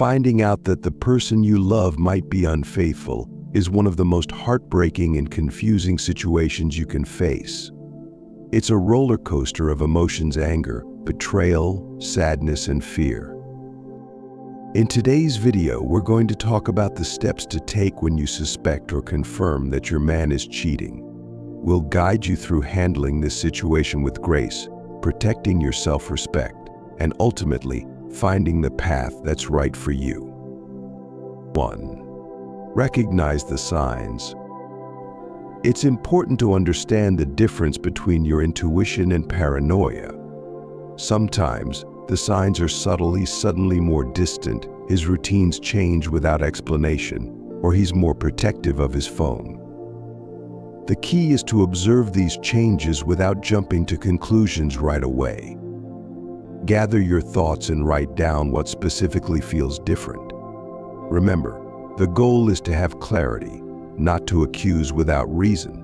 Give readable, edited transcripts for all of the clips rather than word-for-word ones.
Finding out that the person you love might be unfaithful is one of the most heartbreaking and confusing situations you can face. It's a roller coaster of emotions: anger, betrayal, sadness, and fear. In today's video, we're going to talk about the steps to take when you suspect or confirm that your man is cheating. We'll guide you through handling this situation with grace, protecting your self-respect, and ultimately finding the path that's right for you. 1. Recognize the signs. It's important to understand the difference between your intuition and paranoia. Sometimes the signs are subtly, suddenly more distant, his routines change without explanation, or he's more protective of his phone. The key is to observe these changes without jumping to conclusions right away. Gather your thoughts and write down what specifically feels different. Remember, the goal is to have clarity, not to accuse without reason.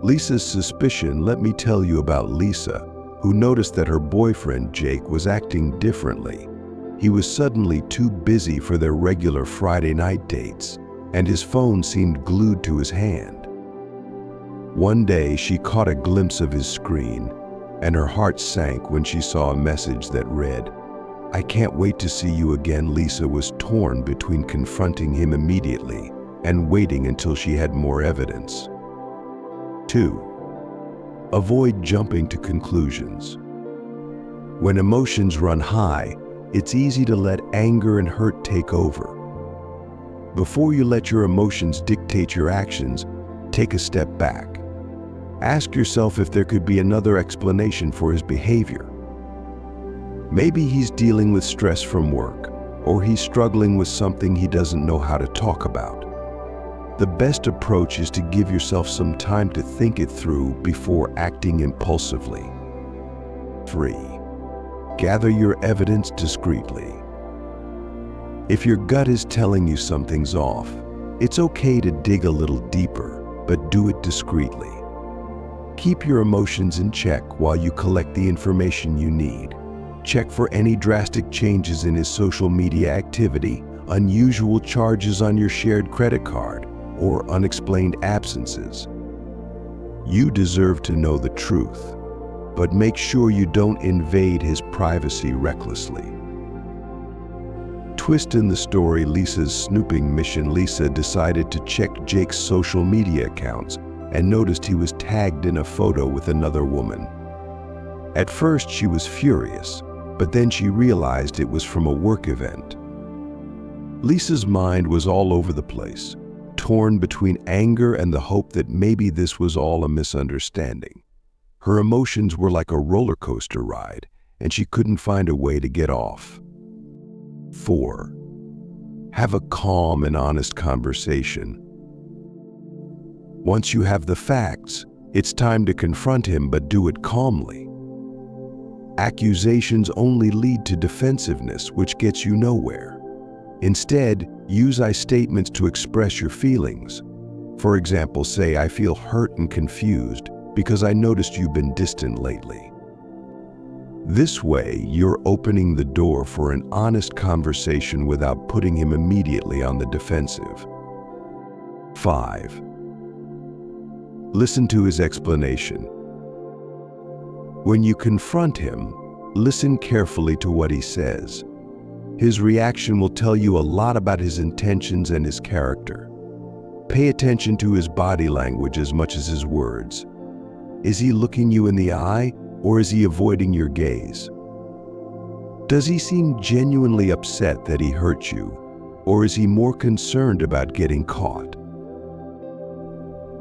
Lisa's suspicion. Let me tell you about Lisa, who noticed that her boyfriend Jake was acting differently. He was suddenly too busy for their regular Friday night dates, and his phone seemed glued to his hand. One day, she caught a glimpse of his screen, and her heart sank when she saw a message that read, "I can't wait to see you again." Lisa was torn between confronting him immediately and waiting until she had more evidence. 2. Avoid jumping to conclusions. When emotions run high, it's easy to let anger and hurt take over. Before you let your emotions dictate your actions, take a step back. Ask yourself if there could be another explanation for his behavior. Maybe he's dealing with stress from work, or he's struggling with something he doesn't know how to talk about. The best approach is to give yourself some time to think it through before acting impulsively. 3. Gather your evidence discreetly. If your gut is telling you something's off, it's okay to dig a little deeper, but do it discreetly. Keep your emotions in check while you collect the information you need. Check for any drastic changes in his social media activity, unusual charges on your shared credit card, or unexplained absences. You deserve to know the truth, but make sure you don't invade his privacy recklessly. Twist in the story: Lisa's snooping mission. Lisa decided to check Jake's social media accounts and noticed he was tagged in a photo with another woman. At first, she was furious, but then she realized it was from a work event. Lisa's mind was all over the place, torn between anger and the hope that maybe this was all a misunderstanding. Her emotions were like a roller coaster ride, and she couldn't find a way to get off. 4. Have a calm and honest conversation. Once you have the facts, it's time to confront him, but do it calmly. Accusations only lead to defensiveness, which gets you nowhere. Instead, use I statements to express your feelings. For example, say, "I feel hurt and confused because I noticed you've been distant lately." This way, you're opening the door for an honest conversation without putting him immediately on the defensive. 5. Listen to his explanation. When you confront him, listen carefully to what he says. His reaction will tell you a lot about his intentions and his character. Pay attention to his body language as much as his words. Is he looking you in the eye, or is he avoiding your gaze? Does he seem genuinely upset that he hurt you, or is he more concerned about getting caught?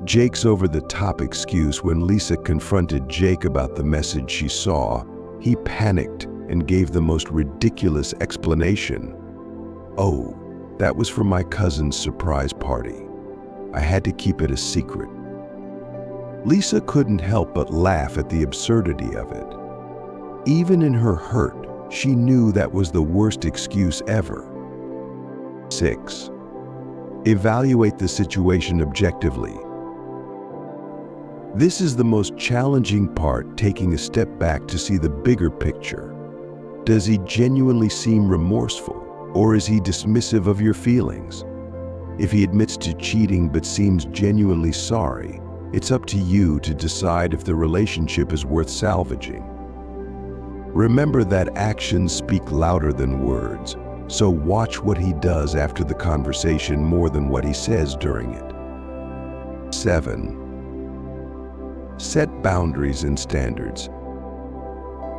Jake's over-the-top excuse. When Lisa confronted Jake about the message she saw, he panicked and gave the most ridiculous explanation. "Oh, that was for my cousin's surprise party. I had to keep it a secret." Lisa couldn't help but laugh at the absurdity of it. Even in her hurt, she knew that was the worst excuse ever. 6. Evaluate the situation objectively. This is the most challenging part, taking a step back to see the bigger picture. Does he genuinely seem remorseful, or is he dismissive of your feelings? If he admits to cheating but seems genuinely sorry, it's up to you to decide if the relationship is worth salvaging. Remember that actions speak louder than words, so watch what he does after the conversation more than what he says during it. 7. Set boundaries and standards.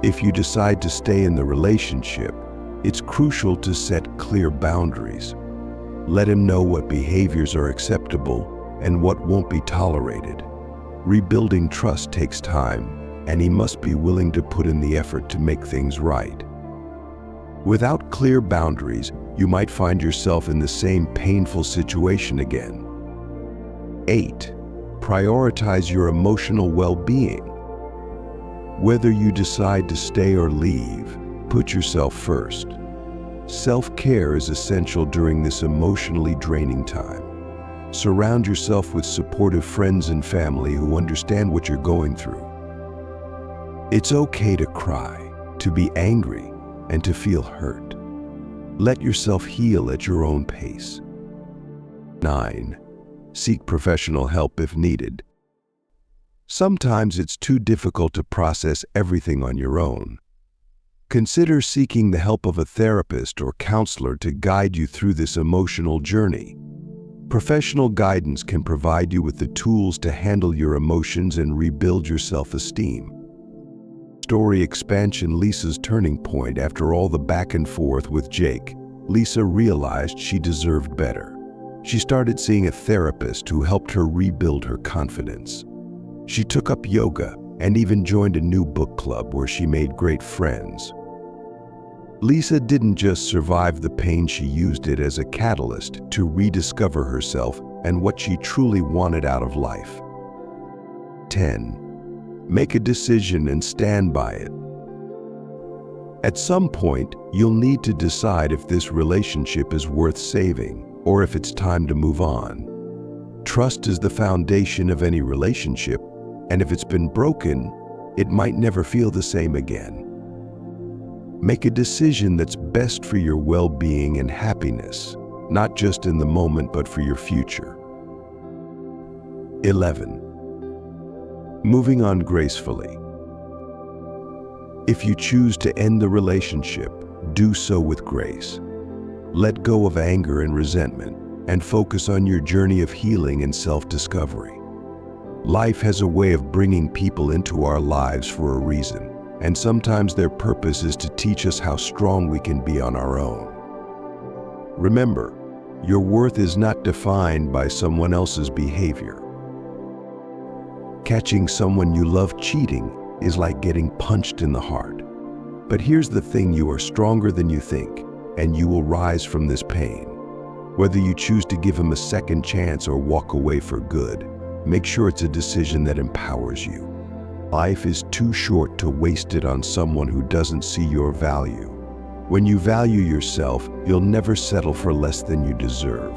If you decide to stay in the relationship, it's crucial to set clear boundaries. Let him know what behaviors are acceptable and what won't be tolerated. Rebuilding trust takes time, and he must be willing to put in the effort to make things right. Without clear boundaries, you might find yourself in the same painful situation again. 8. Prioritize your emotional well-being. Whether you decide to stay or leave, put yourself first. Self-care is essential during this emotionally draining time. Surround yourself with supportive friends and family who understand what you're going through. It's okay to cry, to be angry, and to feel hurt. Let yourself heal at your own pace. 9. Seek professional help if needed. Sometimes it's too difficult to process everything on your own. Consider seeking the help of a therapist or counselor to guide you through this emotional journey. Professional guidance can provide you with the tools to handle your emotions and rebuild your self-esteem. Story expansion: Lisa's turning point. After all the back and forth with Jake, Lisa realized she deserved better. She started seeing a therapist who helped her rebuild her confidence. She took up yoga and even joined a new book club where she made great friends. Lisa didn't just survive the pain, she used it as a catalyst to rediscover herself and what she truly wanted out of life. 10. Make a decision and stand by it. At some point, you'll need to decide if this relationship is worth saving or if it's time to move on. Trust is the foundation of any relationship, and if it's been broken, it might never feel the same again. Make a decision that's best for your well-being and happiness, not just in the moment, but for your future. 11. Moving on gracefully. If you choose to end the relationship, do so with grace. Let go of anger and resentment and focus on your journey of healing and self-discovery. Life has a way of bringing people into our lives for a reason, and sometimes their purpose is to teach us how strong we can be on our own. Remember, your worth is not defined by someone else's behavior. Catching someone you love cheating is like getting punched in the heart. But here's the thing: you are stronger than you think, and you will rise from this pain. Whether you choose to give him a second chance or walk away for good, make sure it's a decision that empowers you. Life is too short to waste it on someone who doesn't see your value. When you value yourself, you'll never settle for less than you deserve.